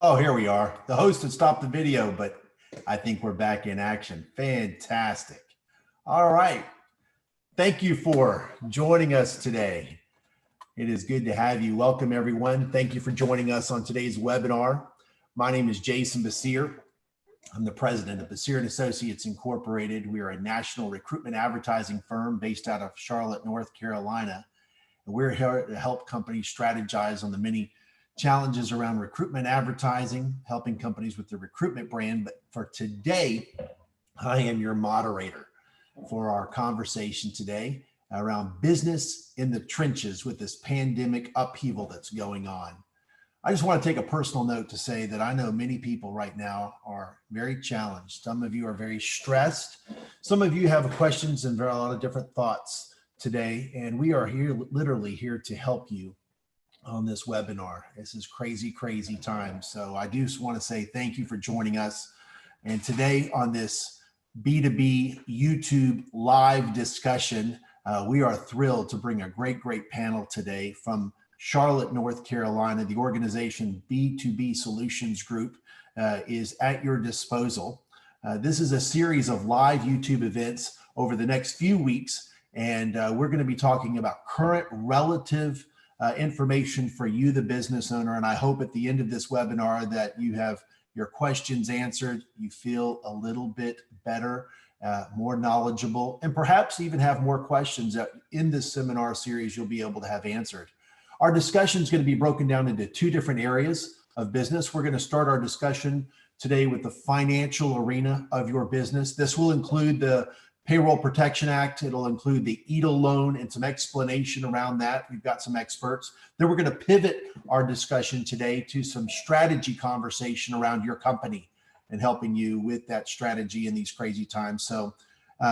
Oh, here we are. The host had stopped the video, but I think we're back in action. Fantastic. All right. Thank you for joining us today. It is good to have you. Welcome, everyone. Thank you for joining us on today's webinar. My name is Jason Basir. I'm the president of Basir and Associates Incorporated. We are a national recruitment advertising firm based out of Charlotte, North Carolina. And we're here to help companies strategize on the many challenges around recruitment advertising, helping companies with their recruitment brand. But for today, I am your moderator for our conversation today around business in the trenches with this pandemic upheaval that's going on. I just want to take a personal note to say that I know many people right now are very challenged. Some of you are very stressed. Some of you have questions and a lot of different thoughts today. And we are here, literally here to help you on this webinar. This is crazy, crazy time. So I do just want to say thank you for joining us. And today on this B2B YouTube live discussion, we are thrilled to bring a great panel today from Charlotte, North Carolina. The organization B2B Solutions Group is at your disposal. This is a series of live YouTube events over the next few weeks, and we're going to be talking about current relative information for you, the business owner. And I hope at the end of this webinar that you have your questions answered, you feel a little bit better, more knowledgeable, and perhaps even have more questions that in this seminar series you'll be able to have answered. Our discussion is going to be broken down into two different areas of business. We're going to start our discussion today with the financial arena of your business. This will include the Payroll Protection Act. It'll include the EIDL loan and some explanation around that. We've got some experts. Then we're going to pivot our discussion today to some strategy conversation around your company and helping you with that strategy in these crazy times. So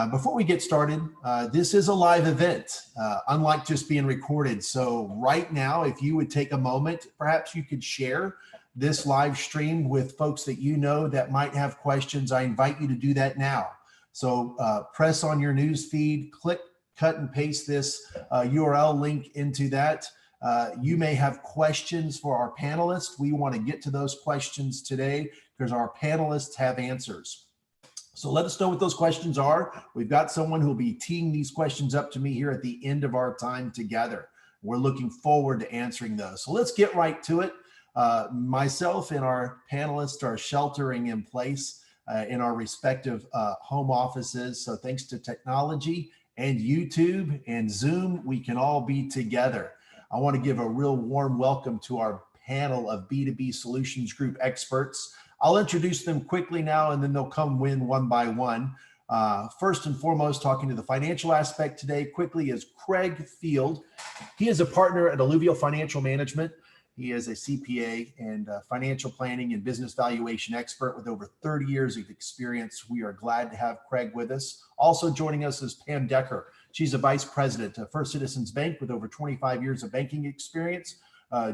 before we get started, this is a live event, unlike just being recorded. So right now, if you would take a moment, perhaps you could share this live stream with folks that you know that might have questions. I invite you to do that now. So press on your news feed, click, cut and paste this URL link into that. You may have questions for our panelists. We want to get to those questions today because our panelists have answers. So let us know what those questions are. We've got someone who will be teeing these questions up to me here at the end of our time together. We're looking forward to answering those. So let's get right to it. Myself and our panelists are sheltering in place in our respective home offices. So thanks to technology and YouTube and Zoom, we can all be together. I want to give a real warm welcome to our panel of B2B Solutions Group experts. I'll introduce them quickly now, and then they'll come in one by one. First and foremost, talking to the financial aspect today quickly is Craig Field. He is a partner at Alluvial Financial Management. He is a CPA and financial planning and business valuation expert with over 30 years of experience. We are glad to have Craig with us. Also joining us is Pam Decker. She's a vice president of First Citizens Bank with over 25 years of banking experience.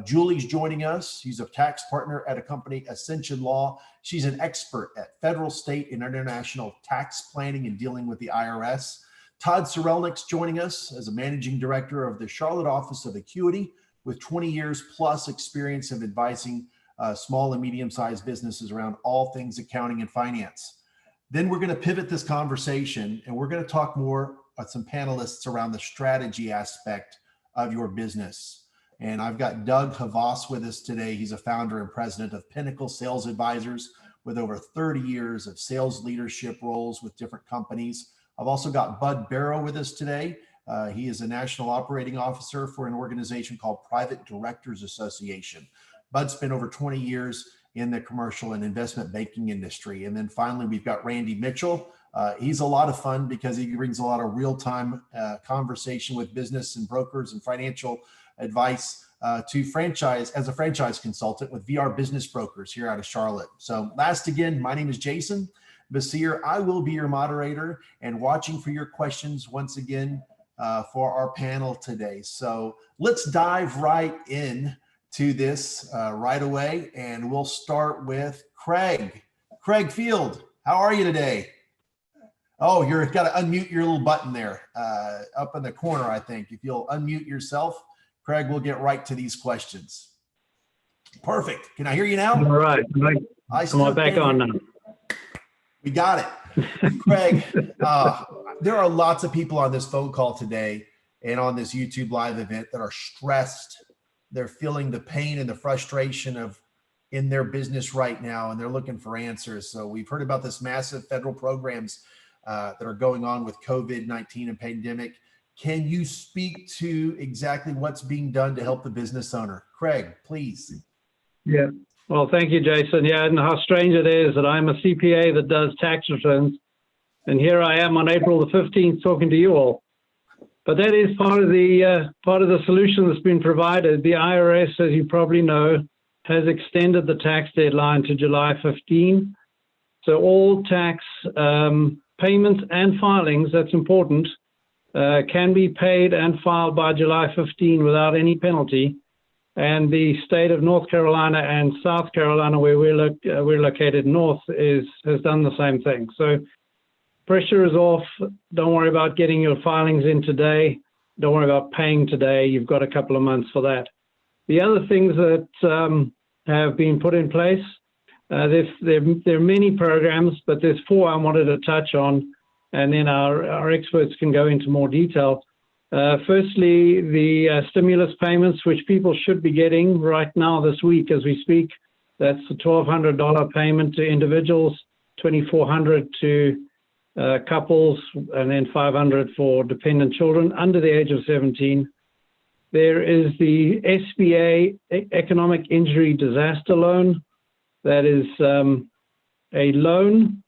Julie's joining us. She's a tax partner at a company, Ascension Law. She's an expert at federal, state, and international tax planning and dealing with the IRS. Todd Sorelnick's joining us as a managing director of the Charlotte office of Acuity with 20 years plus experience of advising small and medium-sized businesses around all things accounting and finance. Then we're going to pivot this conversation and we're going to talk more with some panelists around the strategy aspect of your business. And I've got Doug Havas with us today. He's a founder and president of Pinnacle Sales Advisors with over 30 years of sales leadership roles with different companies. I've also got Bud Barrow with us today. He is a national operating officer for an organization called Private Directors Association. Bud spent over 20 years in the commercial and investment banking industry. And then finally, we've got Randy Mitchell. He's a lot of fun because he brings a lot of real-time conversation with business and brokers and financial advice to franchise as a franchise consultant with VR Business Brokers here out of Charlotte. So last again, my name is Jason Basir. I will be your moderator and watching for your questions once again for our panel today. So let's dive right in to this right away, and we'll start with Craig. Craig Field, how are you today? Oh, you've got to unmute your little button there up in the corner, I think. If you'll unmute yourself, Craig, we'll get right to these questions. Perfect. Can I hear you now? All right. Come on back on now. We got it. Craig, there are lots of people on this phone call today and on this YouTube live event that are stressed. They're feeling the pain and the frustration of in their business right now, and they're looking for answers. So we've heard about this massive federal programs that are going on with COVID-19 and pandemic. Can you speak to exactly what's being done to help the business owner? Craig, please. Yeah. Well, thank you, Jason. Yeah, and how strange it is that I'm a CPA that does tax returns, and here I am on April the 15th talking to you all. But that is part of the solution that's been provided. The IRS, as you probably know, has extended the tax deadline to July 15. So all tax payments and filings, that's important, can be paid and filed by July 15 without any penalty. And the state of North Carolina and South Carolina, where we're located north, has done the same thing. So pressure is off. Don't worry about getting your filings in today. Don't worry about paying today. You've got a couple of months for that. The other things that have been put in place, there are many programs, but there's 4 I wanted to touch on, and then our experts can go into more detail. Firstly, the stimulus payments, which people should be getting right now this week as we speak. That's the $1,200 payment to individuals, $2,400 to couples, and then $500 for dependent children under the age of 17. There is the SBA Economic Injury Disaster Loan. That is a loan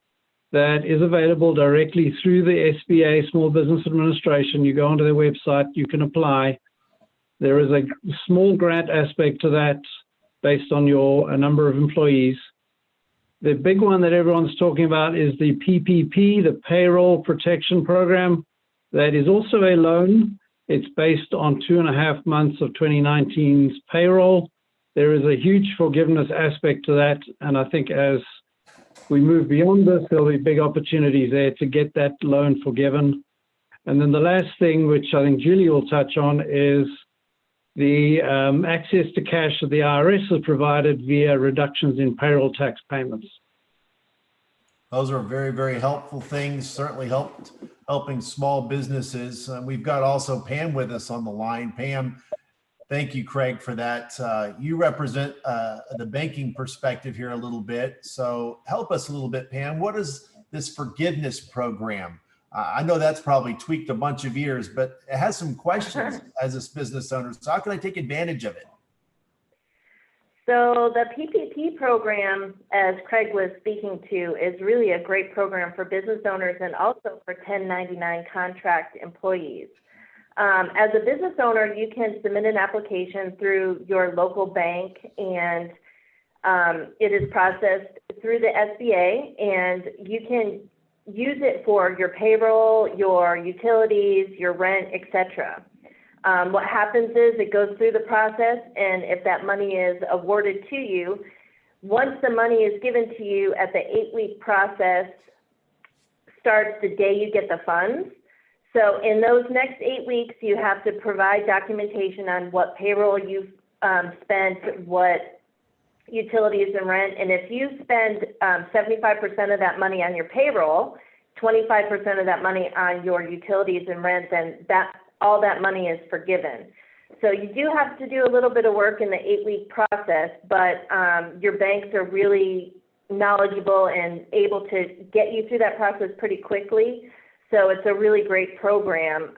that is available directly through the SBA, Small Business Administration. You go onto their website, you can apply. There is a small grant aspect to that based on your number of employees. The big one that everyone's talking about is the PPP, the Payroll Protection Program. That is also a loan. It's based on 2.5 months of 2019's payroll. There is a huge forgiveness aspect to that, and I think as we move beyond this, there'll be big opportunities there to get that loan forgiven. And then the last thing, which I think Julie will touch on, is the access to cash that the IRS has provided via reductions in payroll tax payments. Those are very, very helpful things, certainly helping small businesses. We've got also Pam with us on the line. Pam, thank you, Craig, for that. You represent the banking perspective here a little bit. So help us a little bit, Pam. What is this forgiveness program? I know that's probably tweaked a bunch of ears, but it has some questions as a business owner. So how can I take advantage of it? So the PPP program, as Craig was speaking to, is really a great program for business owners and also for 1099 contract employees. As a business owner, you can submit an application through your local bank, and it is processed through the SBA, and you can use it for your payroll, your utilities, your rent, etc. What happens is it goes through the process, and if that money is awarded to you, once the money is given to you at the 8-week process starts the day you get the funds. So in those next 8 weeks, you have to provide documentation on what payroll you've spent, what utilities and rent. And if you spend 75% of that money on your payroll, 25% of that money on your utilities and rent, then all that money is forgiven. So you do have to do a little bit of work in the 8-week process, but your banks are really knowledgeable and able to get you through that process pretty quickly. So it's a really great program.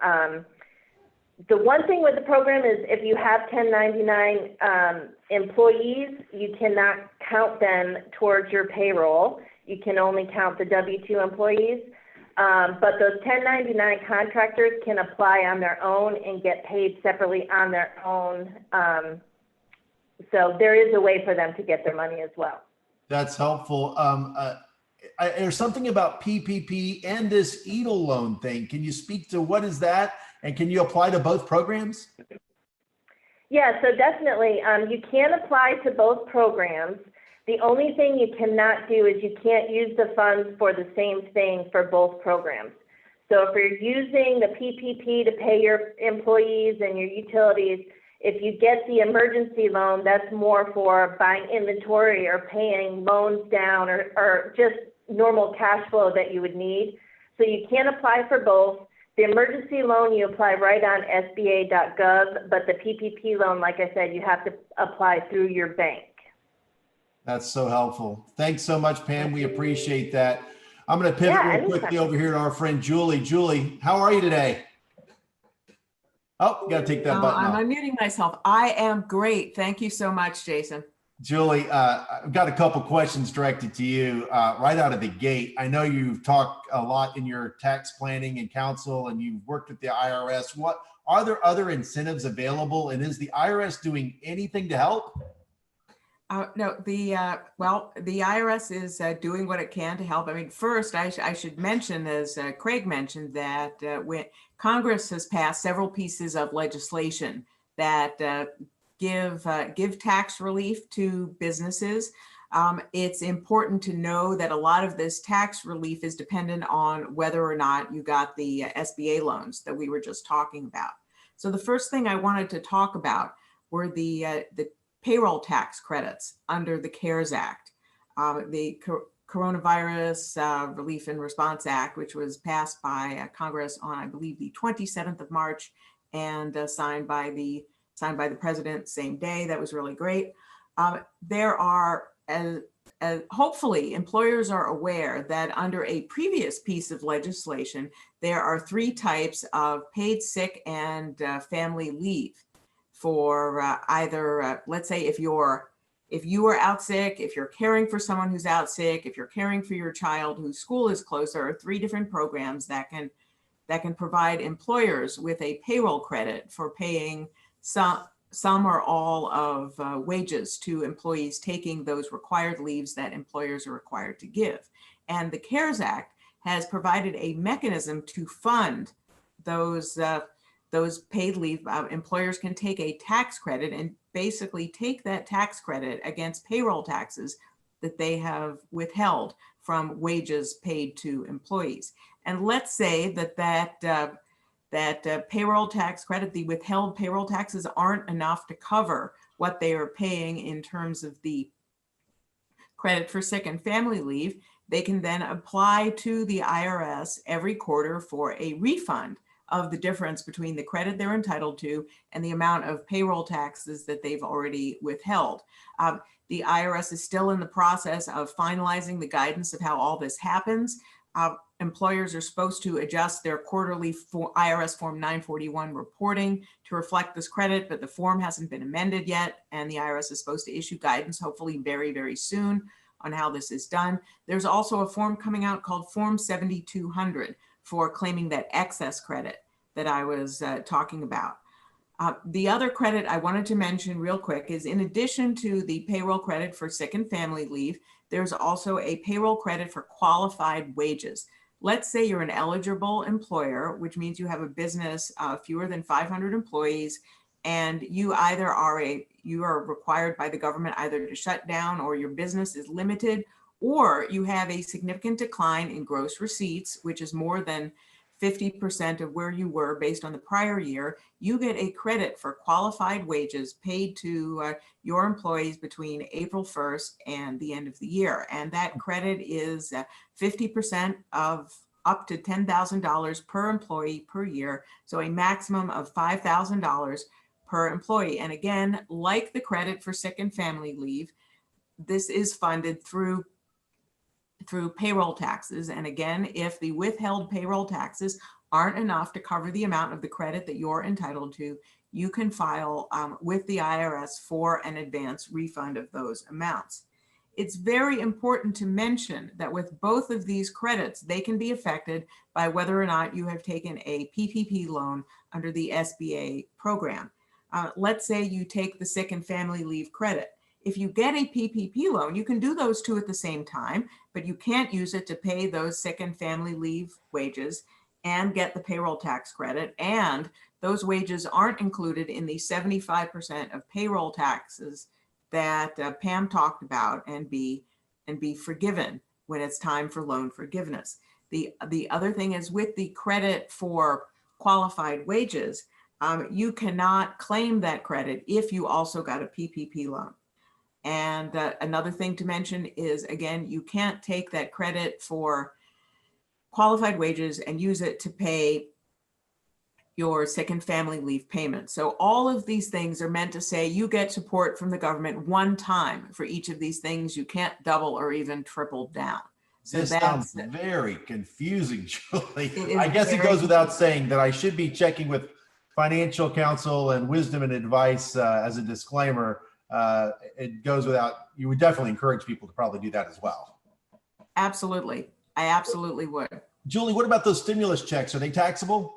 The one thing with the program is if you have 1099 employees, you cannot count them towards your payroll. You can only count the W-2 employees. But those 1099 contractors can apply on their own and get paid separately on their own. So there is a way for them to get their money as well. That's helpful. There's something about PPP and this EIDL loan thing. Can you speak to what is that, and can you apply to both programs? Yeah, so definitely. You can apply to both programs. The only thing you cannot do is you can't use the funds for the same thing for both programs. So if you're using the PPP to pay your employees and your utilities, If you get the emergency loan, that's more for buying inventory or paying loans down or just normal cash flow that you would need. So you can apply for both. The emergency loan, you apply right on SBA.gov, but the PPP loan, like I said, you have to apply through your bank. That's so helpful. Thanks so much, Pam. We appreciate that. I'm going to pivot real quickly over here to our friend Julie. Julie, how are you today? Oh, got to take that button off. I'm unmuting myself. I am great. Thank you so much, Jason. Julie, I've got a couple questions directed to you right out of the gate. I know you've talked a lot in your tax planning and counsel, and you've worked with the IRS. What are there other incentives available, and is the IRS doing anything to help? No, the IRS is doing what it can to help. I mean, first, I should mention, as Craig mentioned, that when Congress has passed several pieces of legislation that give tax relief to businesses. It's important to know that a lot of this tax relief is dependent on whether or not you got the SBA loans that we were just talking about. So the first thing I wanted to talk about were the payroll tax credits under the CARES Act, the Coronavirus Relief and Response Act, which was passed by Congress on, I believe, the 27th of March and signed by the president same day. That was really great. There are, hopefully, employers are aware that under a previous piece of legislation, there are 3 types of paid sick and family leave for either, let's say, if you are out sick, if you're caring for someone who's out sick, if you're caring for your child whose school is closed. There are 3 different programs that can provide employers with a payroll credit for paying some or all of wages to employees taking those required leaves that employers are required to give. And the CARES Act has provided a mechanism to fund those paid leave. Employers can take a tax credit and basically take that tax credit against payroll taxes that they have withheld from wages paid to employees. And let's say that payroll tax credit, the withheld payroll taxes, aren't enough to cover what they are paying in terms of the credit for sick and family leave. They can then apply to the IRS every quarter for a refund of the difference between the credit they're entitled to and the amount of payroll taxes that they've already withheld. The IRS is still in the process of finalizing the guidance of how all this happens. Employers are supposed to adjust their quarterly IRS Form 941 reporting to reflect this credit, but the form hasn't been amended yet, and the IRS is supposed to issue guidance, hopefully very, very soon, on how this is done. There's also a form coming out called Form 7200 for claiming that excess credit that I was talking about. The other credit I wanted to mention real quick is, in addition to the payroll credit for sick and family leave, there's also a payroll credit for qualified wages. Let's say you're an eligible employer, which means you have a business fewer than 500 employees, and you are required by the government either to shut down, or your business is limited, or you have a significant decline in gross receipts, which is more than 50% of where you were based on the prior year. You get a credit for qualified wages paid to your employees between April 1st and the end of the year. And that credit is 50% of up to $10,000 per employee per year. So a maximum of $5,000 per employee. And again, like the credit for sick and family leave, this is funded through payroll taxes. And again, if the withheld payroll taxes aren't enough to cover the amount of the credit that you're entitled to, you can file with the IRS for an advance refund of those amounts. It's very important to mention that with both of these credits, they can be affected by whether or not you have taken a PPP loan under the SBA program. Let's say you take the sick and family leave credit. If you get a PPP loan, you can do those 2 at the same time, but you can't use it to pay those sick and family leave wages and get the payroll tax credit. And those wages aren't included in the 75% of payroll taxes that Pam talked about and be forgiven when it's time for loan forgiveness. The other thing is, with the credit for qualified wages, you cannot claim that credit if you also got a PPP loan. And another thing to mention is, again, you can't take that credit for qualified wages and use it to pay your sick and family leave payment. So all of these things are meant to say you get support from the government one time for each of these things. You can't double or even triple down. So This sounds very confusing, Julie. I guess it goes without saying that I should be checking with financial counsel and wisdom and advice as a disclaimer. It goes without, you would definitely encourage people to probably do that as well. Absolutely. I absolutely would. Julie, what about those stimulus checks? Are they taxable?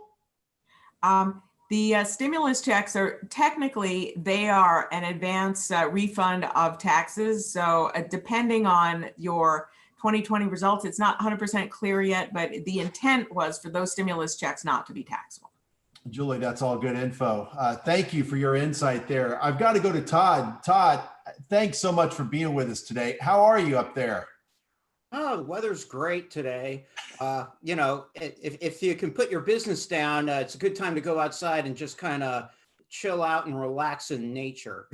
The stimulus checks are technically, they are an advance refund of taxes. So depending on your 2020 results, it's not 100% clear yet, but the intent was for those stimulus checks not to be taxable. Julie, that's all good info. Thank you for your insight there. I've got to go to Todd. Todd, thanks so much for being with us today. How are you up there? Oh, the weather's great today. You know, if you can put your business down, it's a good time to go outside and just kind of chill out and relax in nature.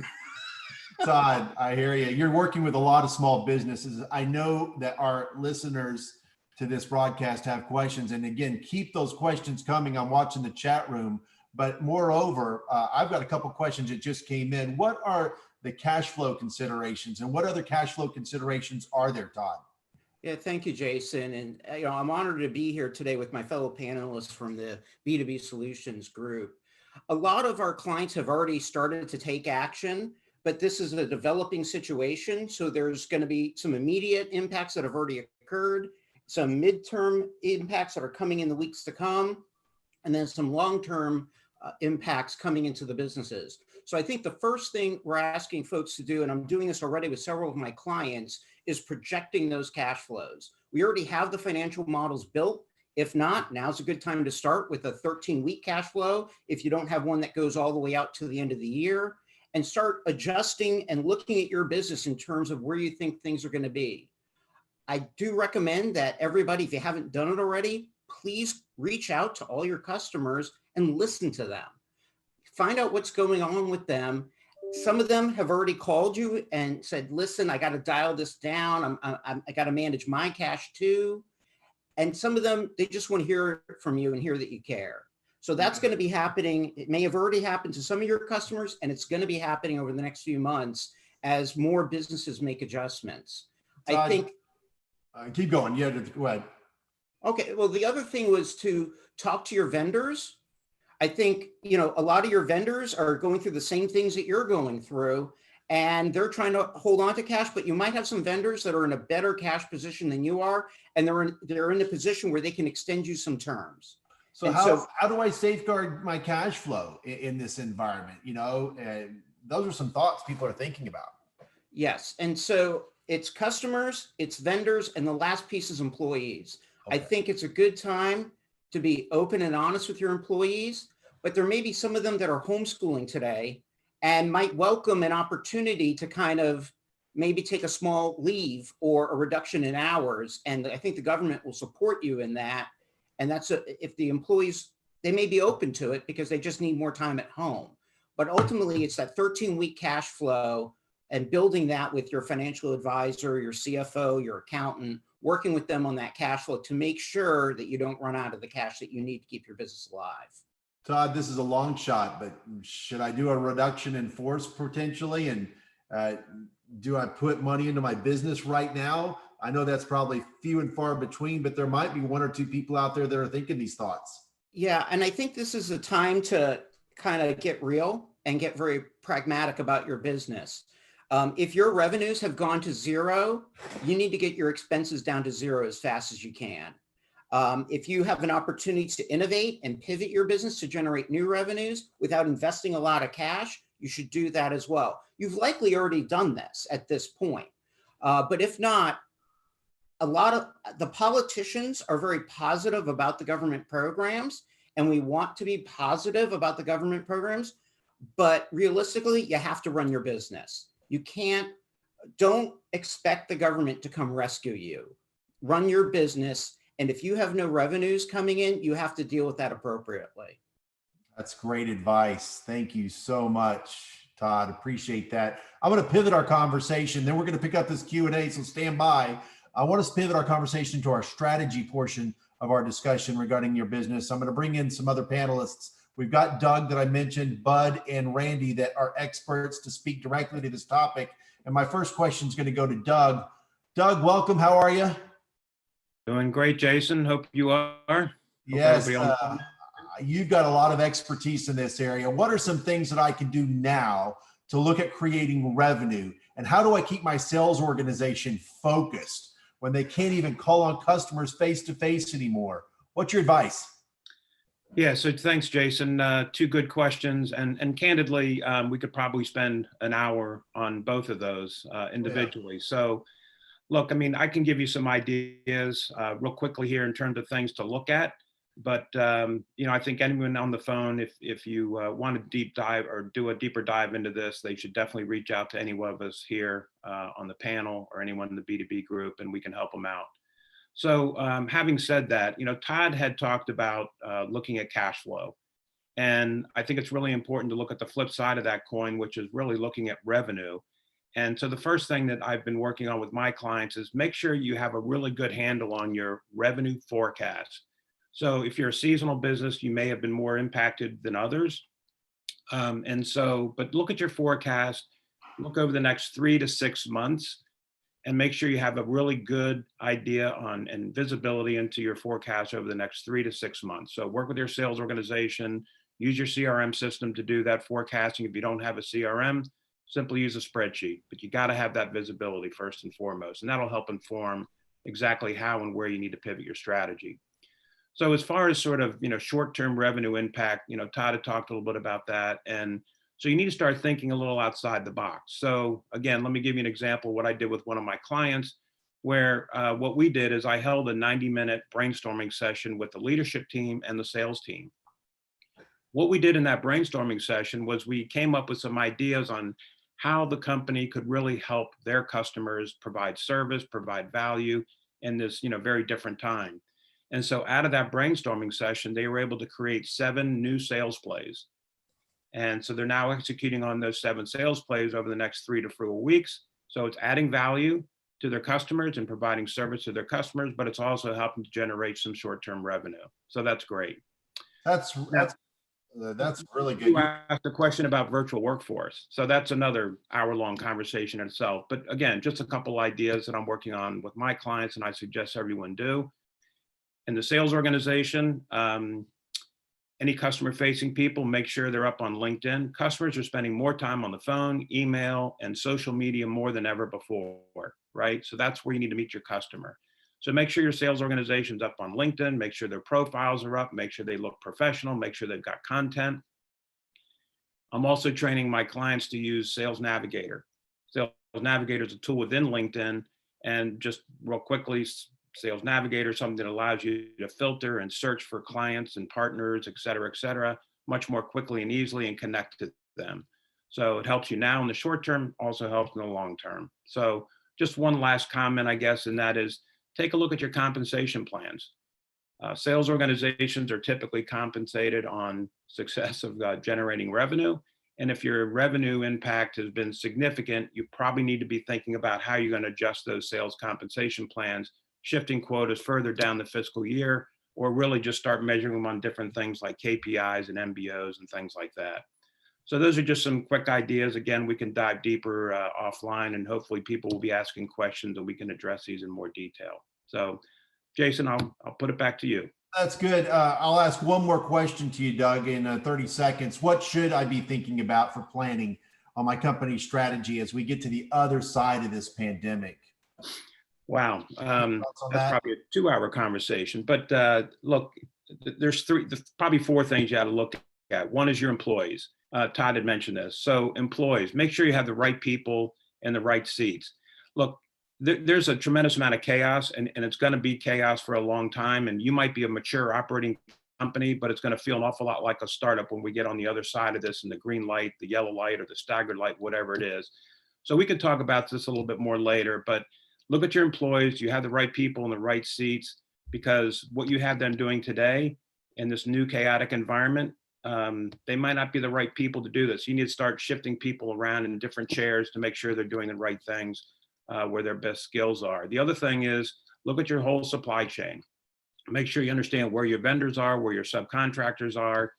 Todd, I hear you. You're working with a lot of small businesses. I know that our listeners to this broadcast have questions. And again, keep those questions coming. I'm watching the chat room. But moreover, I've got a couple questions that just came in. What are the cash flow considerations, and what other cash flow considerations are there, Todd? Yeah, thank you, Jason. And you know, I'm honored to be here today with my fellow panelists from the B2B Solutions Group. A lot of our clients have already started to take action, but this is a developing situation. So there's going to be some immediate impacts that have already occurred, some midterm impacts that are coming in the weeks to come, and then some long-term impacts coming into the businesses. So I think the first thing we're asking folks to do, and I'm doing this already with several of my clients, is projecting those cash flows. We already have the financial models built. If not, now's a good time to start with a 13-week cash flow if you don't have one that goes all the way out to the end of the year, and start adjusting and looking at your business in terms of where you think things are going to be. I do recommend that everybody, if you haven't done it already, please reach out to all your customers and listen to them. Find out what's going on with them. Some of them have already called you and said, listen, I got to dial this down. I got to manage my cash too. And some of them, they just want to hear from you and hear that you care. So that's going to be happening. It may have already happened to some of your customers, and it's going to be happening over the next few months as more businesses make adjustments. Todd, I think. Keep going. Yeah, go ahead. Okay. Well, the other thing was to talk to your vendors. I think, you know, a lot of your vendors are going through the same things that you're going through, and they're trying to hold on to cash, but you might have some vendors that are in a better cash position than you are, and they're in a position where they can extend you some terms. So how do I safeguard my cash flow in this environment? You know, those are some thoughts people are thinking about. Yes. And so it's customers, it's vendors, and the last piece is employees. Okay. I think it's a good time to be open and honest with your employees, but there may be some of them that are homeschooling today and might welcome an opportunity to kind of maybe take a small leave or a reduction in hours. And I think the government will support you in that. And that's if the employees, they may be open to it because they just need more time at home. But ultimately, it's that 13-week cash flow and building that with your financial advisor, your CFO, your accountant, working with them on that cash flow to make sure that you don't run out of the cash that you need to keep your business alive. Todd, this is a long shot, but should I do a reduction in force potentially? And do I put money into my business right now? I know that's probably few and far between, but there might be one or two people out there that are thinking these thoughts. Yeah, and I think this is a time to kind of get real and get very pragmatic about your business. If your revenues have gone to zero, you need to get your expenses down to zero as fast as you can. If you have an opportunity to innovate and pivot your business to generate new revenues without investing a lot of cash, you should do that as well. You've likely already done this at this point. But if not, a lot of the politicians are very positive about the government programs, and we want to be positive about the government programs, but realistically, you have to run your business. Don't expect the government to come rescue you. Run your business. And if you have no revenues coming in, you have to deal with that appropriately. That's great advice. Thank you so much, Todd. Appreciate that. I'm going to pivot our conversation. Then we're going to pick up this Q&A, so stand by. I want us to pivot our conversation to our strategy portion of our discussion regarding your business. I'm going to bring in some other panelists. We've got Doug that I mentioned, Bud and Randy that are experts to speak directly to this topic. And my first question is going to go to Doug. Doug, welcome. How are you? Doing great, Jason. Hope you are. Yes, you've got a lot of expertise in this area. What are some things that I can do now to look at creating revenue? And how do I keep my sales organization focused when they can't even call on customers face-to-face anymore? What's your advice? Yeah, so thanks, Jason. Two good questions. And candidly, we could probably spend an hour on both of those individually. Yeah. So look, I mean, I can give you some ideas real quickly here in terms of things to look at. But, I think anyone on the phone, if you want to deep dive or do a deeper dive into this, they should definitely reach out to any one of us here on the panel or anyone in the B2B group, and we can help them out. So having said that, Todd had talked about looking at cash flow. And I think it's really important to look at the flip side of that coin, which is really looking at revenue. And so the first thing that I've been working on with my clients is make sure you have a really good handle on your revenue forecast. So if you're a seasonal business, you may have been more impacted than others. But look at your forecast, look over the next 3 to 6 months, and make sure you have a really good idea on and visibility into your forecast over the next 3 to 6 months. So work with your sales organization, use your CRM system to do that forecasting. If you don't have a CRM, simply use a spreadsheet, but you got to have that visibility first and foremost, and that'll help inform exactly how and where you need to pivot your strategy. So as far as sort of, short-term revenue impact, Todd had talked a little bit about that. And so you need to start thinking a little outside the box. So again, let me give you an example of what I did with one of my clients, where what we did is I held a 90-minute brainstorming session with the leadership team and the sales team. What we did in that brainstorming session was we came up with some ideas on how the company could really help their customers provide service, provide value in this, very different time. And so out of that brainstorming session, they were able to create 7 new sales plays. And so they're now executing on those 7 sales plays over the next 3 to 4 weeks. So it's adding value to their customers and providing service to their customers, but it's also helping to generate some short-term revenue. So that's great. That's really good. You asked a question about virtual workforce. So that's another hour-long conversation in itself. But again, just a couple ideas that I'm working on with my clients, and I suggest everyone do. In the sales organization, any customer-facing people, make sure they're up on LinkedIn. Customers are spending more time on the phone, email, and social media more than ever before, right? So that's where you need to meet your customer. So make sure your sales organization's up on LinkedIn, make sure their profiles are up, make sure they look professional, make sure they've got content. I'm also training my clients to use Sales Navigator. Sales Navigator is a tool within LinkedIn, and just real quickly, Sales Navigator is something that allows you to filter and search for clients and partners, et cetera, much more quickly and easily, and connect to them. So it helps you now in the short term, also helps in the long term. So just one last comment, I guess, and that is take a look at your compensation plans. Sales organizations are typically compensated on success of generating revenue. And if your revenue impact has been significant, you probably need to be thinking about how you're going to adjust those sales compensation plans, shifting quotas further down the fiscal year, or really just start measuring them on different things like KPIs and MBOs and things like that. So those are just some quick ideas. Again, we can dive deeper offline, and hopefully people will be asking questions and we can address these in more detail. So Jason, I'll put it back to you. That's good. I'll ask one more question to you, Doug, in 30 seconds. What should I be thinking about for planning on my company's strategy as we get to the other side of this pandemic? Wow, that's probably a 2-hour conversation. But look, there's probably 4 things you got to look at. One is your employees. Todd had mentioned this. So employees, make sure you have the right people in the right seats. Look, there's a tremendous amount of chaos, and it's going to be chaos for a long time. And you might be a mature operating company, but it's going to feel an awful lot like a startup when we get on the other side of this, and the green light, the yellow light, or the staggered light, whatever it is. So we can talk about this a little bit more later, but look at your employees. You have the right people in the right seats, because what you have them doing today in this new chaotic environment they might not be the right people to do this. You need to start shifting people around in different chairs to make sure they're doing the right things where their best skills are. The other thing is look at your whole supply chain. Make sure you understand where your vendors are, where your subcontractors are,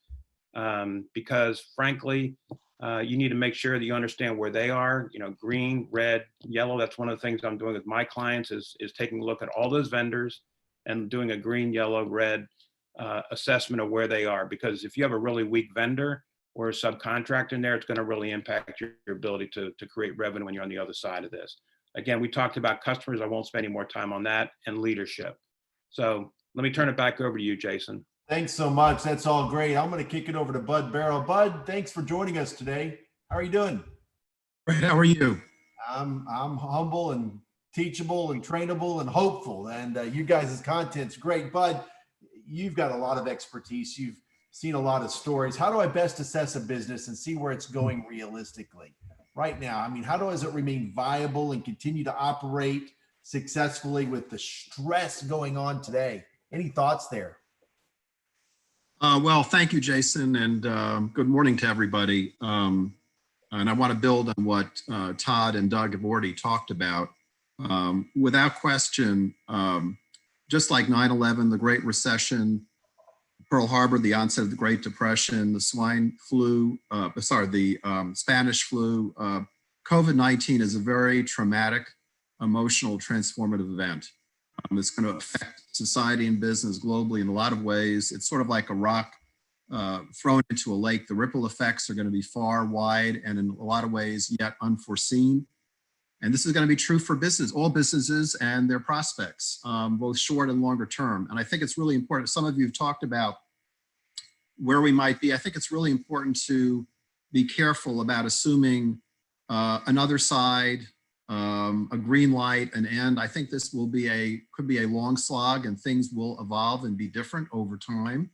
because frankly, you need to make sure that you understand where they are, you know, green, red, yellow. That's one of the things I'm doing with my clients is taking a look at all those vendors and doing a green, yellow, red assessment of where they are. Because if you have a really weak vendor or a subcontractor in there, it's going to really impact your ability to create revenue when you're on the other side of this. Again, we talked about customers. I won't spend any more time on that, and leadership. So let me turn it back over to you, Jason. Thanks so much. That's all great. I'm going to kick it over to Bud Barrow. Bud, thanks for joining us today. How are you doing? Great. How are you? I'm humble and teachable and trainable and hopeful. And you guys' content's great. Bud, you've got a lot of expertise. You've seen a lot of stories. How do I best assess a business and see where it's going realistically right now? I mean, how does it remain viable and continue to operate successfully with the stress going on today? Any thoughts there? Well, thank you, Jason, and good morning to everybody. And I want to build on what Todd and Doug have already talked about. Without question, just like 9/11, the Great Recession, Pearl Harbor, the onset of the Great Depression, the swine flu, the Spanish flu, COVID-19 is a very traumatic, emotional, transformative event. It's going to affect society and business globally in a lot of ways. It's sort of like a rock thrown into a lake. The ripple effects are going to be far, wide, and in a lot of ways yet unforeseen. And this is going to be true for business, all businesses and their prospects, both short and longer term. And I think it's really important. Some of you have talked about where we might be. I think it's really important to be careful about assuming another side, a green light, an end. I think this will be could be a long slog, and things will evolve and be different over time.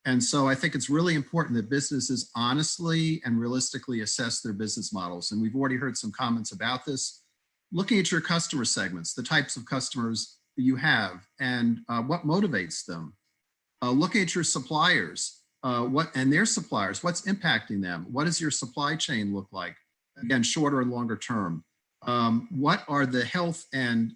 And so I think it's really important that businesses honestly and realistically assess their business models. And we've already heard some comments about this. Looking at your customer segments, the types of customers that you have, and what motivates them. Looking at your suppliers, and their suppliers, what's impacting them? What does your supply chain look like? Again, shorter and longer term. What are the health and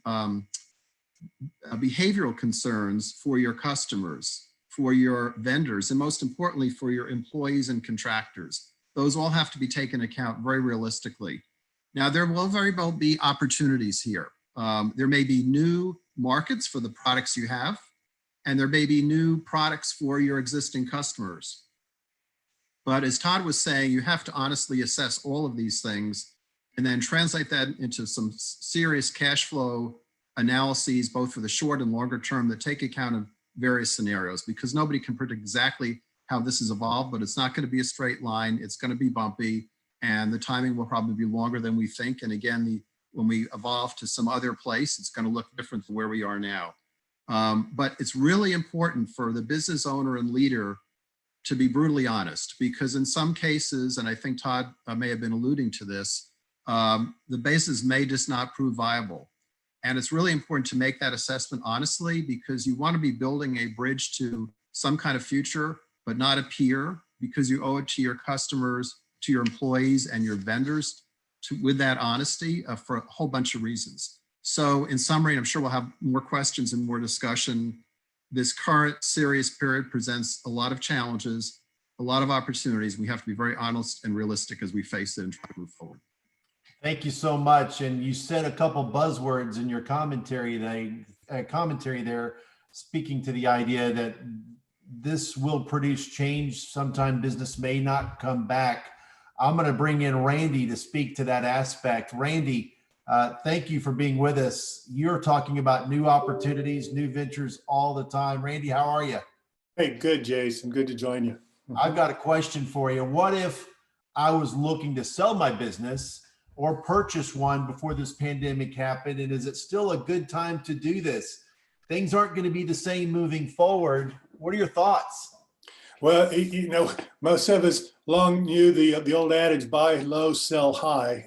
behavioral concerns for your customers, for your vendors, and most importantly, for your employees and contractors? Those all have to be taken into account very realistically. Now, there will very well be opportunities here. There may be new markets for the products you have, and there may be new products for your existing customers. But as Todd was saying, you have to honestly assess all of these things and then translate that into some serious cash flow analyses, both for the short and longer term, that take account of various scenarios, because nobody can predict exactly how this has evolved, but it's not going to be a straight line. It's going to be bumpy, and the timing will probably be longer than we think. And again, when we evolve to some other place, it's going to look different from where we are now. But it's really important for the business owner and leader to be brutally honest, because in some cases, and I think Todd may have been alluding to this, the basis may just not prove viable. And it's really important to make that assessment honestly, because you want to be building a bridge to some kind of future, but not a pier, because you owe it to your customers, to your employees and your vendors with that honesty for a whole bunch of reasons. So in summary, I'm sure we'll have more questions and more discussion. This current serious period presents a lot of challenges, a lot of opportunities. We have to be very honest and realistic as we face it and try to move forward. Thank you so much. And you said a couple buzzwords in your commentary there, speaking to the idea that this will produce change. Sometime business may not come back. I'm going to bring in Randy to speak to that aspect. Randy, thank you for being with us. You're talking about new opportunities, new ventures all the time. Randy, how are you? Hey, good, Jason. Good to join you. I've got a question for you. What if I was looking to sell my business or purchase one before this pandemic happened? And is it still a good time to do this? Things aren't going to be the same moving forward. What are your thoughts? Well, most of us long knew the old adage, buy low, sell high.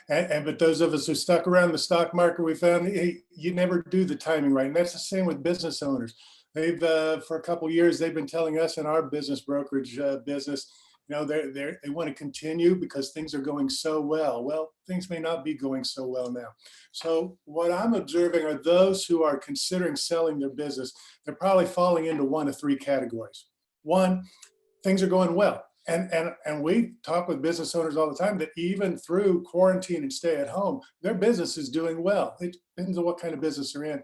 But those of us who stuck around the stock market, we found you never do the timing right. And that's the same with business owners. They've for a couple of years, they've been telling us in our business brokerage business, you know, they want to continue because things are going so well. Well, things may not be going so well now. So what I'm observing are those who are considering selling their business, they're probably falling into one of three categories. One, things are going well. And we talk with business owners all the time that even through quarantine and stay at home, their business is doing well. It depends on what kind of business they're in.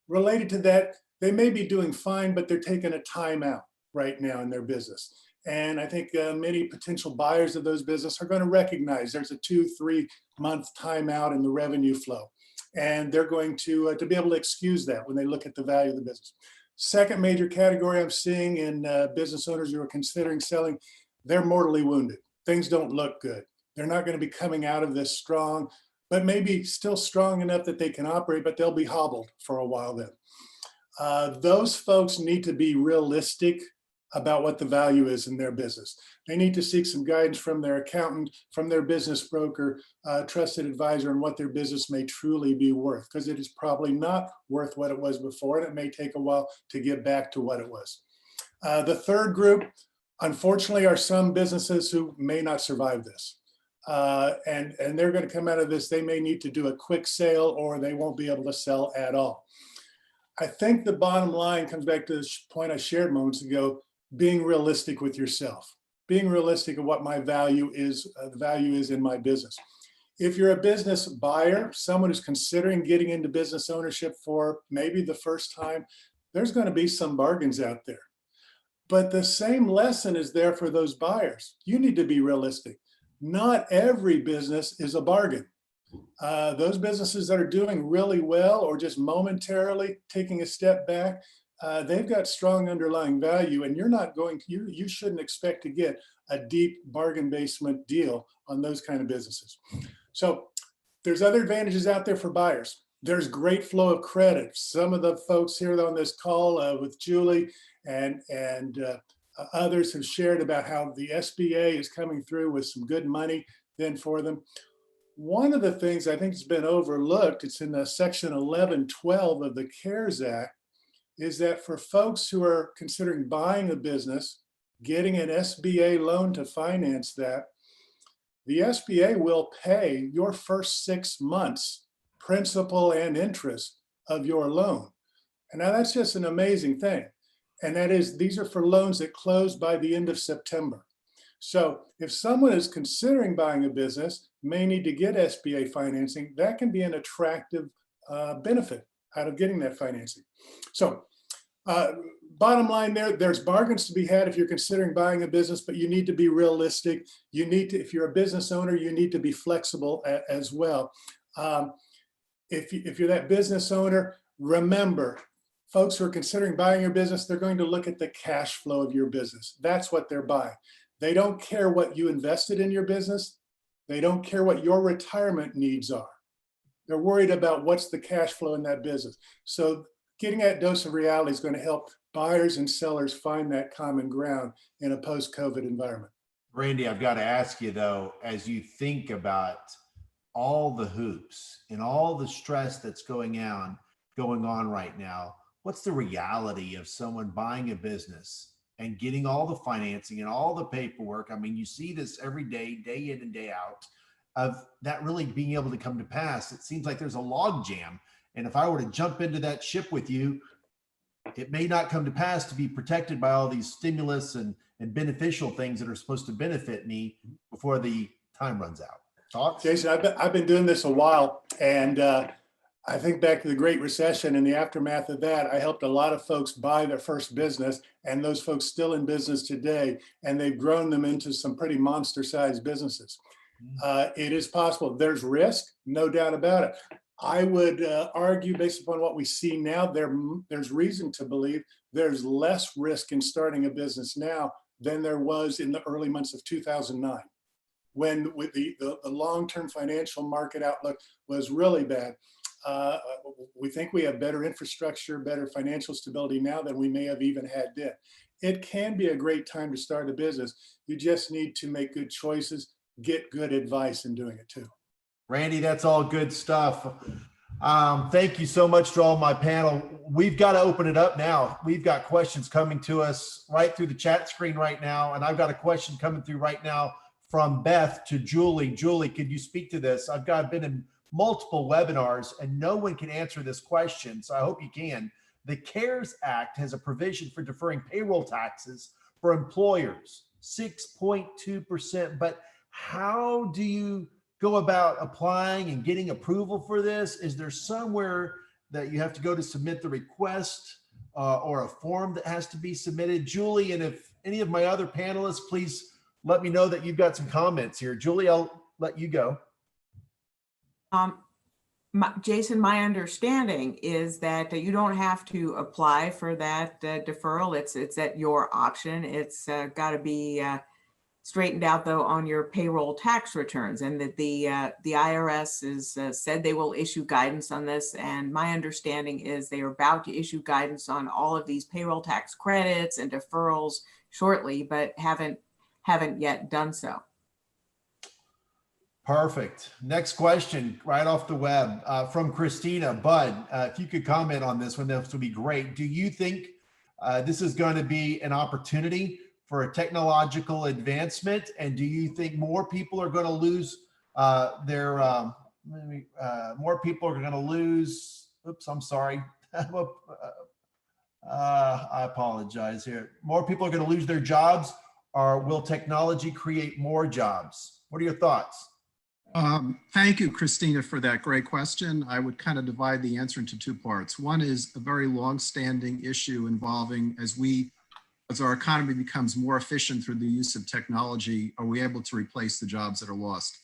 Related to that, they may be doing fine, but they're taking a time out right now in their business. And I think many potential buyers of those business are going to recognize there's a 2-3 month timeout in the revenue flow. And they're going to be able to excuse that when they look at the value of the business. Second major category I'm seeing in business owners who are considering selling, they're mortally wounded. Things don't look good. They're not going to be coming out of this strong, but maybe still strong enough that they can operate, but they'll be hobbled for a while then. Those folks need to be realistic about what the value is in their business. They need to seek some guidance from their accountant, from their business broker, trusted advisor on what their business may truly be worth, because it is probably not worth what it was before, and it may take a while to get back to what it was. The third group, unfortunately, are some businesses who may not survive this. And they're going to come out of this, they may need to do a quick sale or they won't be able to sell at all. I think the bottom line comes back to this point I shared moments ago, being realistic with yourself, being realistic of what my value is, the value is in my business. If you're a business buyer, someone who's considering getting into business ownership for maybe the first time, there's going to be some bargains out there. But the same lesson is there for those buyers. You need to be realistic. Not every business is a bargain. Those businesses that are doing really well or just momentarily taking a step back, they've got strong underlying value, and you shouldn't expect to get a deep bargain basement deal on those kind of businesses. So there's other advantages out there for buyers. There's great flow of credit. Some of the folks here on this call with Julie and others have shared about how the SBA is coming through with some good money then for them. One of the things I think has been overlooked, it's in the section 1112 of the CARES Act, is that for folks who are considering buying a business, getting an SBA loan to finance that, the SBA will pay your first 6 months principal and interest of your loan. And now that's just an amazing thing. And that is, these are for loans that close by the end of September. So if someone is considering buying a business, may need to get SBA financing, that can be an attractive benefit out of getting that financing. So bottom line there's bargains to be had if you're considering buying a business, but you need to be realistic. You need to, if you're a business owner, you need to be flexible as well. If you're that business owner, remember, folks who are considering buying your business, they're going to look at the cash flow of your business. That's what they're buying. They don't care what you invested in your business. They don't care what your retirement needs are. They're worried about what's the cash flow in that business. So getting that dose of reality is going to help buyers and sellers find that common ground in a post-COVID environment. Randy, I've got to ask you though, as you think about all the hoops and all the stress that's going on right now, what's the reality of someone buying a business and getting all the financing and all the paperwork? I mean, you see this every day, day in and day out, of that really being able to come to pass. It seems like there's a log jam. And if I were to jump into that ship with you, it may not come to pass to be protected by all these stimulus and beneficial things that are supposed to benefit me before the time runs out. Thoughts? Jason, I've been doing this a while, and I think back to the Great Recession and the aftermath of that. I helped a lot of folks buy their first business, and those folks still in business today, and they've grown them into some pretty monster-sized businesses. It is possible. There's risk, no doubt about it. I would argue, based upon what we see now, there's reason to believe there's less risk in starting a business now than there was in the early months of 2009, when with the long-term financial market outlook was really bad. We think we have better infrastructure, better financial stability now than we may have even had then. It can be a great time to start a business. You just need to make good choices, get good advice in doing it too. Randy, that's all good stuff. Thank you so much to all my panel. We've got to open it up now. We've got questions coming to us right through the chat screen right now. And I've got a question coming through right now from Beth to Julie. Julie, could you speak to this? I've been in multiple webinars and no one can answer this question. So I hope you can. The CARES Act has a provision for deferring payroll taxes for employers, 6.2%. But how do you go about applying and getting approval for this? Is there somewhere that you have to go to submit the request or a form that has to be submitted? Julie, and if any of my other panelists, please let me know that you've got some comments here. Julie, I'll let you go. Jason, my understanding is that you don't have to apply for that deferral. It's at your option. It's got to be straightened out though on your payroll tax returns, and that the IRS is said they will issue guidance on this. And my understanding is they are about to issue guidance on all of these payroll tax credits and deferrals shortly, but haven't yet done so. Perfect. Next question right off the web from Christina. Bud, if you could comment on this one, this would be great. Do you think this is going to be an opportunity for a technological advancement? And do you think more people are going to lose more people are going to lose, oops, I'm sorry. I apologize here. More people are going to lose their jobs, or will technology create more jobs? What are your thoughts? Thank you, Christina, for that great question. I would kind of divide the answer into two parts. One is a very long-standing issue involving, as our economy becomes more efficient through the use of technology, are we able to replace the jobs that are lost?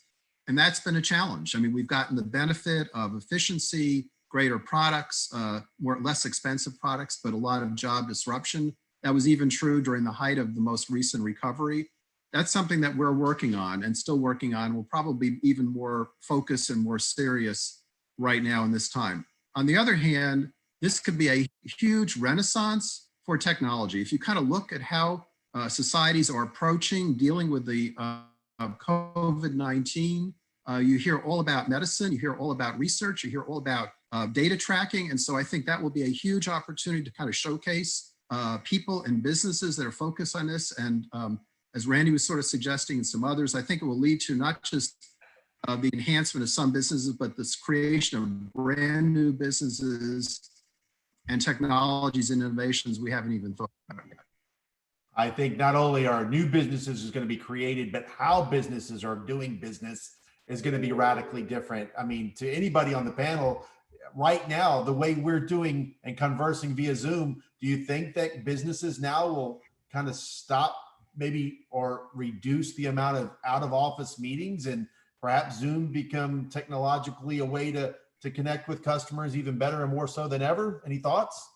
And that's been a challenge. I mean, we've gotten the benefit of efficiency, greater products, less expensive products, but a lot of job disruption. That was even true during the height of the most recent recovery. That's something that we're working on and still working on. We'll probably be even more focused and more serious right now in this time. On the other hand, this could be a huge renaissance for technology. If you kind of look at how societies are approaching dealing with the COVID-19, you hear all about medicine, you hear all about research, you hear all about data tracking. And so I think that will be a huge opportunity to kind of showcase people and businesses that are focused on this. And as Randy was sort of suggesting and some others, I think it will lead to not just the enhancement of some businesses, but this creation of brand new businesses and technologies and innovations we haven't even thought about yet. I think not only are new businesses is going to be created, but how businesses are doing business is going to be radically different. I mean, to anybody on the panel right now, the way we're doing and conversing via Zoom, do you think that businesses now will kind of stop maybe or reduce the amount of out of office meetings, and perhaps Zoom become technologically a way to connect with customers even better and more so than ever? Any thoughts?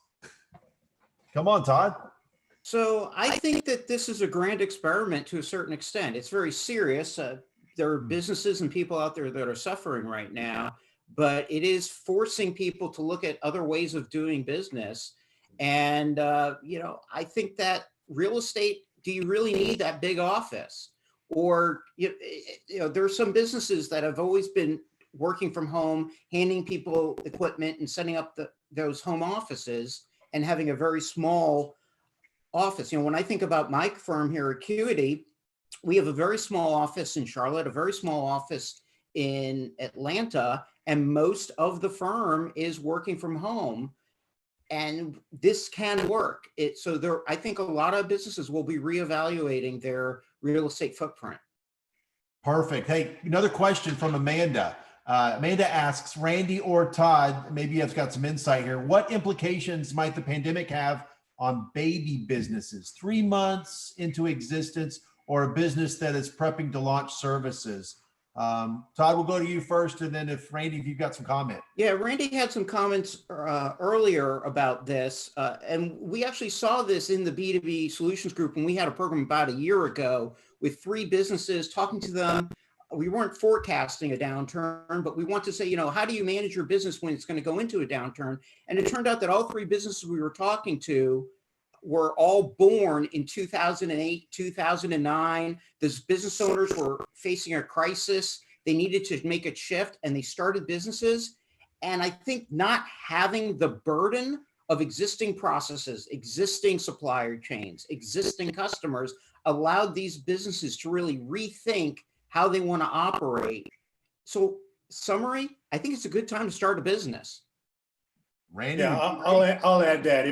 Come on, Todd. So I think that this is a grand experiment to a certain extent. It's very serious. There are businesses and people out there that are suffering right now, but it is forcing people to look at other ways of doing business. And, I think that real estate, do you really need that big office? Or, there are some businesses that have always been working from home, handing people equipment and setting up those home offices and having a very small office. When I think about my firm here, Acuity, we have a very small office in Charlotte, a very small office in Atlanta, and most of the firm is working from home. And this can work. I think a lot of businesses will be reevaluating their real estate footprint. Perfect. Hey, another question from Amanda. Amanda asks, Randy or Todd, maybe you've got some insight here. What implications might the pandemic have on baby businesses 3 months into existence, or a business that is prepping to launch services? Todd, we'll go to you first, and then if Randy, if you've got some comment. Yeah, Randy had some comments earlier about this, and we actually saw this in the B2B Solutions Group when we had a program about a year ago with 3 businesses, talking to them. We weren't forecasting a downturn, but we want to say, how do you manage your business when it's going to go into a downturn? And it turned out that all 3 businesses we were talking to were all born in 2008, 2009. Those business owners were facing a crisis. They needed to make a shift, and they started businesses. And I think not having the burden of existing processes, existing supplier chains, existing customers allowed these businesses to really rethink how they want to operate. So summary, I think it's a good time to start a business. Randy, Yeah, I'll add that.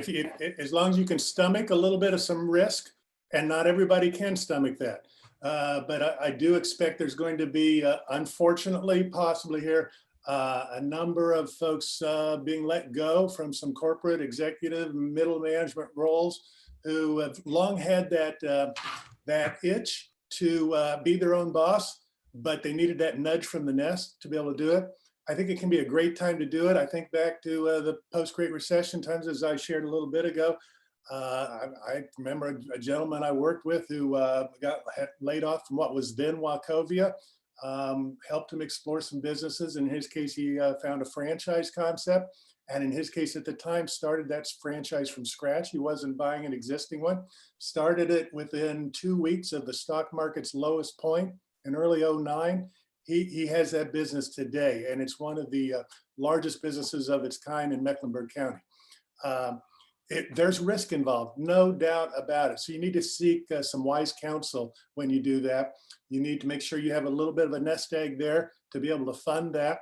As long as you can stomach a little bit of some risk, and not everybody can stomach that. But I do expect there's going to be, unfortunately, possibly here, a number of folks being let go from some corporate executive middle management roles who have long had that itch to be their own boss, but they needed that nudge from the nest to be able to do it. I think it can be a great time to do it. I think back to the post-Great Recession times, as I shared a little bit ago. I remember a gentleman I worked with who got laid off from what was then Wachovia, helped him explore some businesses. In his case, he found a franchise concept. And in his case at the time, started that franchise from scratch. He wasn't buying an existing one. Started it within 2 weeks of the stock market's lowest point in early '09. He has that business today, and it's one of the largest businesses of its kind in Mecklenburg County. There's risk involved, no doubt about it. So you need to seek some wise counsel when you do that. You need to make sure you have a little bit of a nest egg there to be able to fund that.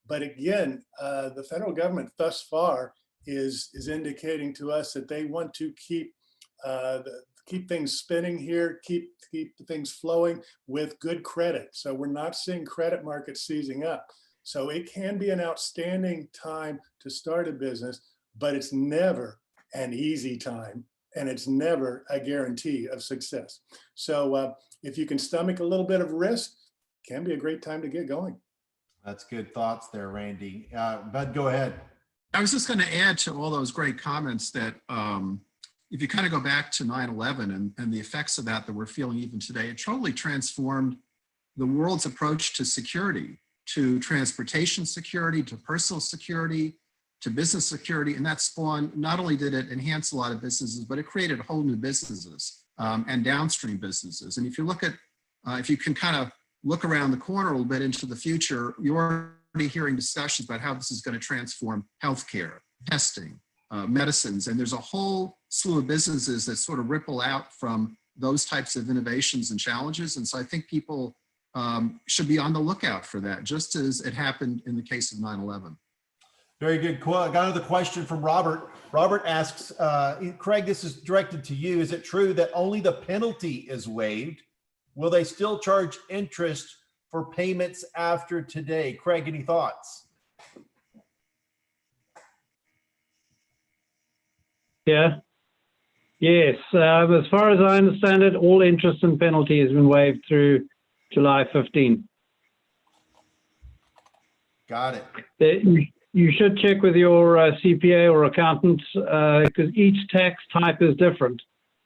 But again, the federal government thus far is indicating to us that they want to keep things spinning here, keep things flowing with good credit. So we're not seeing credit markets seizing up. So it can be an outstanding time to start a business, but it's never an easy time, and it's never a guarantee of success. So if you can stomach a little bit of risk, it can be a great time to get going. that's good thoughts there, Randy. Bud, go ahead. I was just going to add to all those great comments that if you kind of go back to 9/11 and the effects of that we're feeling even today, it totally transformed the world's approach to security, to transportation security, to personal security, to business security. And that spawned, not only did it enhance a lot of businesses, but it created whole new businesses and downstream businesses. And if you look at, if you can kind of look around the corner a little bit into the future, you're already hearing discussions about how this is going to transform healthcare, testing, medicines. And there's a whole slew of businesses that sort of ripple out from those types of innovations and challenges. And so I think people should be on the lookout for that, just as it happened in the case of 9/11. Very good. I got another question from Robert. Robert asks, Craig, this is directed to you. Is it true that only the penalty is waived? Will they still charge interest for payments after today? Craig, any thoughts? Yeah. Yes. As far as I understand it, all interest and penalty has been waived through July 15. Got it. You should check with your CPA or accountant because each tax type is different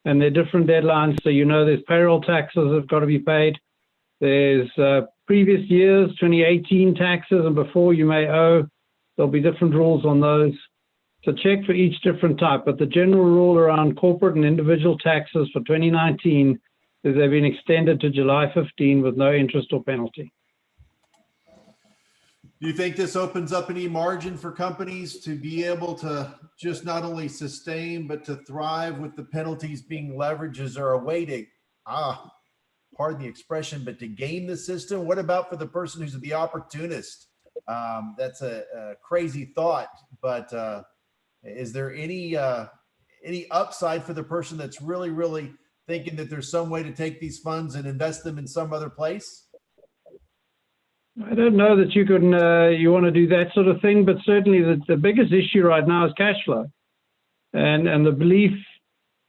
and there are different deadlines. So, there's payroll taxes that have got to be paid. There's previous years, 2018 taxes and before you may owe. There'll be different rules on those. So check for each different type. But the general rule around corporate and individual taxes for 2019 is they've been extended to July 15 with no interest or penalty. Do you think this opens up any margin for companies to be able to just not only sustain, but to thrive with the penalties being leveraged? Is there a way to, pardon the expression, but to game the system? What about for the person who's the opportunist? That's a crazy thought, but is there any upside for the person that's really, really thinking that there's some way to take these funds and invest them in some other place? I don't know that you can, you want to do that sort of thing, but certainly the biggest issue right now is cash flow. And the belief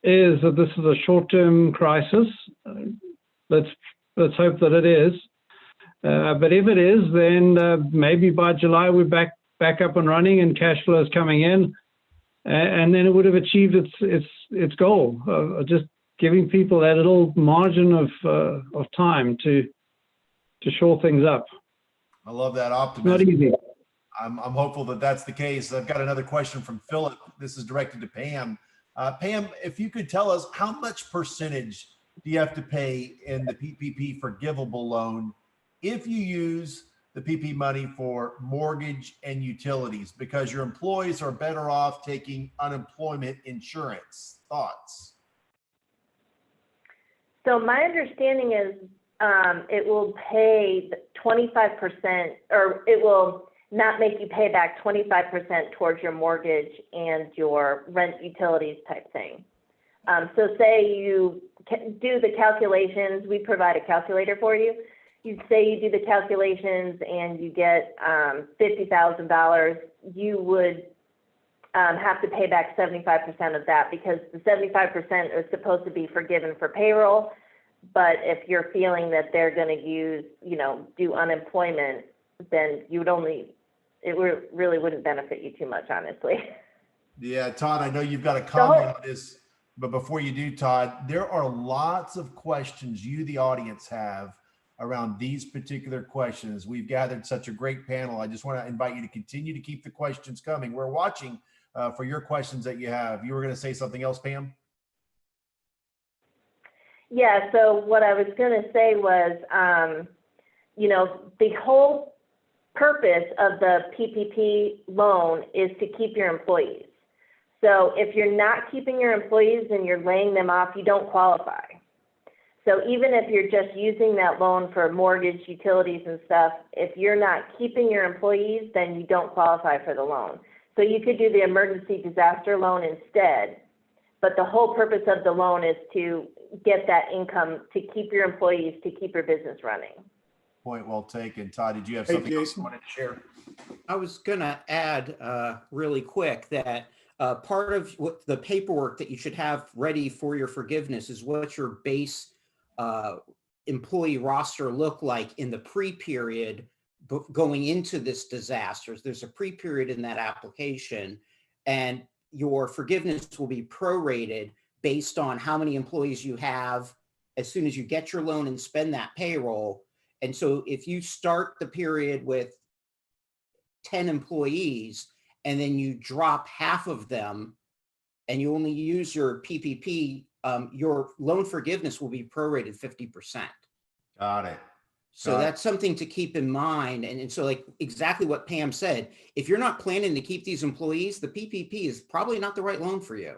is that this is a short-term crisis. Let's hope that it is. But if it is, then maybe by July we're back up and running and cash flow is coming in. And then it would have achieved its goal of just giving people that little margin of time to shore things up. I love that optimism. Not easy. I'm hopeful that that's the case. I've got another question from Philip. This is directed to Pam. Pam, if you could tell us how much percentage do you have to pay in the PPP forgivable loan if you use the PP money for mortgage and utilities because your employees are better off taking unemployment insurance. Thoughts? So my understanding is it will pay 25%, or it will not make you pay back 25% towards your mortgage and your rent utilities type thing. So say you do the calculations, we provide a calculator for you. You say you do the calculations and you get $50,000, you would have to pay back 75% of that because the 75% is supposed to be forgiven for payroll. But if you're feeling that they're going to use, do unemployment, then it really wouldn't benefit you too much, honestly. Yeah, Todd, I know you've got a comment on this, but before you do, Todd, there are lots of questions you, the audience, have around these particular questions. We've gathered such a great panel. I just want to invite you to continue to keep the questions coming. We're watching for your questions that you have. You were going to say something else, Pam? Yeah, so what I was going to say was, the whole purpose of the PPP loan is to keep your employees. So if you're not keeping your employees and you're laying them off, you don't qualify. So even if you're just using that loan for mortgage, utilities and stuff, if you're not keeping your employees, then you don't qualify for the loan. So you could do the emergency disaster loan instead, but the whole purpose of the loan is to get that income to keep your employees, to keep your business running. Point well taken. Todd, did you have Hey, something else you Jason. wanted to share? I was gonna add really quick that part of what the paperwork that you should have ready for your forgiveness is what your base employee roster look like in the pre-period going into this disaster. There's a pre-period in that application, and your forgiveness will be prorated based on how many employees you have as soon as you get your loan and spend that payroll. And so if you start the period with 10 employees and then you drop half of them and you only use your PPP, your loan forgiveness will be prorated 50%. Got it. So that's something to keep in mind. And so like exactly what Pam said, if you're not planning to keep these employees, the PPP is probably not the right loan for you.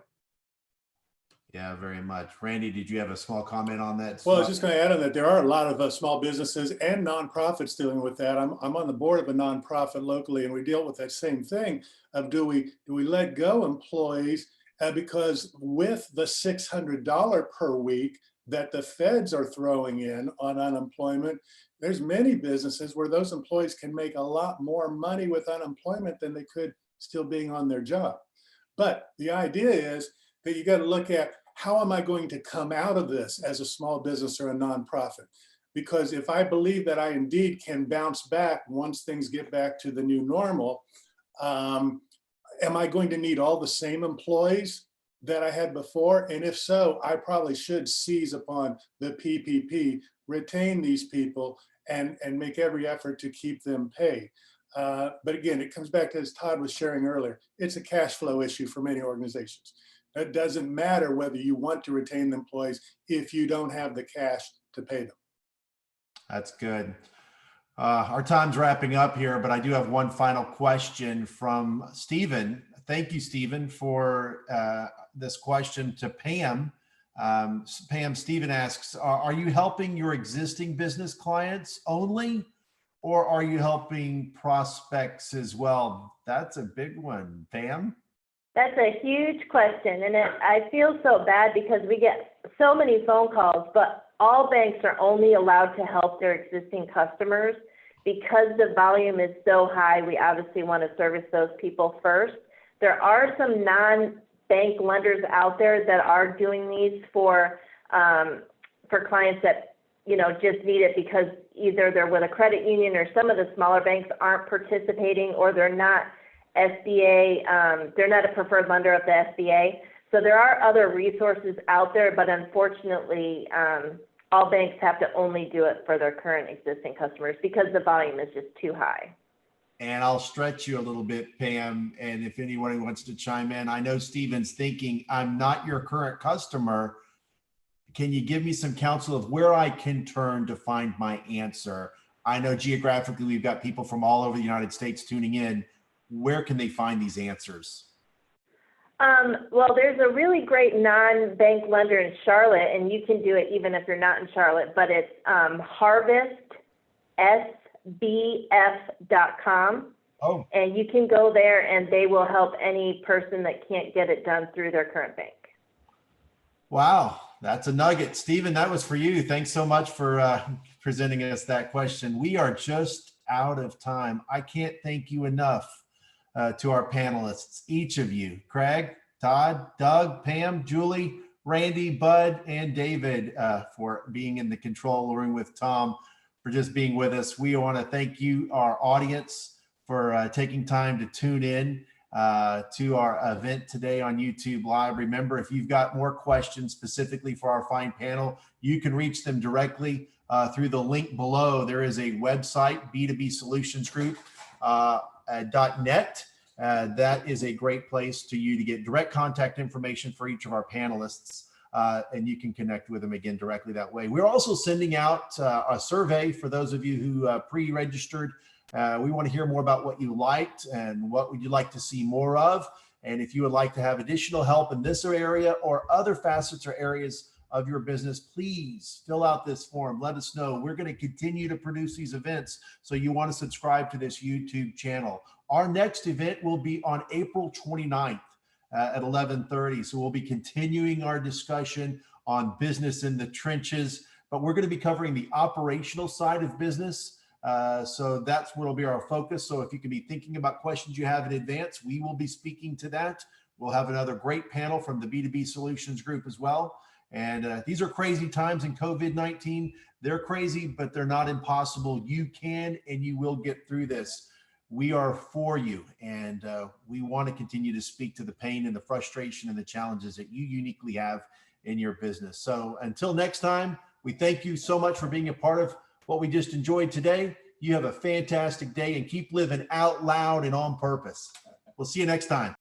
Yeah, very much. Randy, did you have a small comment on that? Well, I was just going to add on that there are a lot of small businesses and nonprofits dealing with that. I'm on the board of a nonprofit locally, and we deal with that same thing of do we let go employees because with the $600 per week that the feds are throwing in on unemployment, there's many businesses where those employees can make a lot more money with unemployment than they could still being on their job. But the idea is that you got to look at how am I going to come out of this as a small business or a nonprofit? Because if I believe that I indeed can bounce back once things get back to the new normal, am I going to need all the same employees that I had before? And if so, I probably should seize upon the PPP, retain these people, and make every effort to keep them paid. But again, it comes back to, as Todd was sharing earlier, it's a cash flow issue for many organizations. It doesn't matter whether you want to retain the employees if you don't have the cash to pay them. That's good. Our time's wrapping up here, but I do have one final question from Stephen. Thank you, Stephen, for this question to Pam. Pam, Stephen asks, are you helping your existing business clients only, or are you helping prospects as well? That's a big one. Pam? That's a huge question, and I feel so bad because we get so many phone calls, but all banks are only allowed to help their existing customers. Because the volume is so high, we obviously want to service those people first. There are some non-bank lenders out there that are doing these for clients that just need it because either they're with a credit union or some of the smaller banks aren't participating, or they're not SBA, they're not a preferred lender of the SBA. So there are other resources out there, but unfortunately, all banks have to only do it for their current existing customers because the volume is just too high. And I'll stretch you a little bit, Pam, and if anyone wants to chime in, I know Stephen's thinking, I'm not your current customer. Can you give me some counsel of where I can turn to find my answer? I know geographically we've got people from all over the United States tuning in. Where can they find these answers? Well, there's a really great non-bank lender in Charlotte, and you can do it even if you're not in Charlotte, but it's harvestsbf.com. Oh, And you can go there and they will help any person that can't get it done through their current bank. wow. That's a nugget. Stephen, that was for you. Thanks so much for presenting us that question. We are just out of time. I can't thank you enough to our panelists, each of you, Craig, Todd, Doug, Pam, Julie, Randy, Bud, and David for being in the control room with Tom, for just being with us. We want to thank you, our audience, for taking time to tune in to our event today on YouTube Live. Remember, if you've got more questions specifically for our fine panel, you can reach them directly through the link below. There is a website, B2B Solutions Group .net. That is a great place to get direct contact information for each of our panelists, and you can connect with them again directly that way. We're also sending out a survey for those of you who pre-registered. We want to hear more about what you liked and what would you like to see more of. And if you would like to have additional help in this area or other facets or areas of your business, please fill out this form. Let us know. We're going to continue to produce these events, so you want to subscribe to this YouTube channel. Our next event will be on April 29th at 11:30. So we'll be continuing our discussion on business in the trenches, but we're going to be covering the operational side of business. So that's what will be our focus. So if you can be thinking about questions you have in advance, we will be speaking to that. We'll have another great panel from the B2B Solutions Group as well. And these are crazy times in COVID-19. They're crazy, but they're not impossible. You can and you will get through this. We are for you, and we want to continue to speak to the pain and the frustration and the challenges that you uniquely have in your business. So until next time, we thank you so much for being a part of what we just enjoyed today. You have a fantastic day and keep living out loud and on purpose. We'll see you next time.